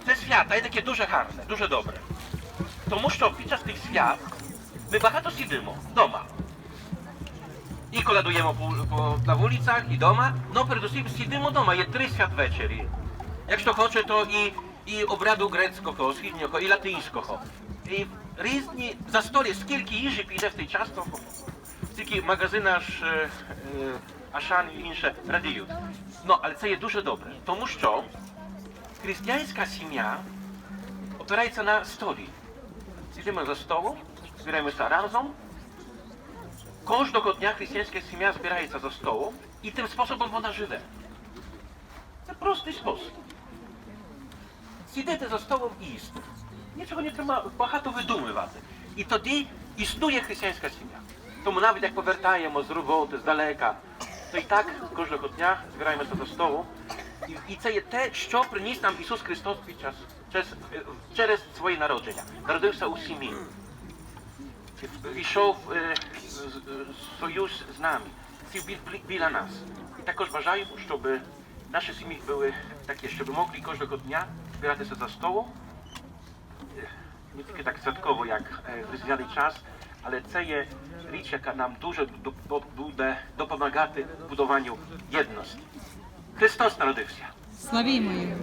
Це свята є таке дуже гарне, дуже добре. Тому що під час тих свят ми багато сидимо вдома. І колядуємо на вулицях, і вдома. Ну, передусім сидимо вдома, є 3 святвечері. Якщо хоче, то і обряду грецького, східнього, і латинського. І різні застолі, скільки їжі піде в цей час, то стільки магазина Ашан і інше радіють. Ну, але це є дуже добре, тому що християнська сім'я опирається на столі. Сидимо за столом, збираємося разом. Кожного дня християнська сім'я збирається за столом і тим способом вона живе. Це простий спосіб. Сидіти за столом і їсти. Нічого не треба багато видумувати. І тоді існує християнська сім'я. Тому навіть як повертаємо з роботи, здалека, то і так кожного дня збираємося за столом. І це є те, що приніс нам Ісус Христос через своє народження. Народився у сім'ї. Війшов союз з нами. Сів біля нас. І також бажаємо, щоб наші сім'ї були такі, щоб могли кожного дня збиратися за столом. Не тільки так святково, як в різдвяний час, але це є річ, яка нам дуже буде допомагати в будуванню єдності. Христос народився. Славімо Його!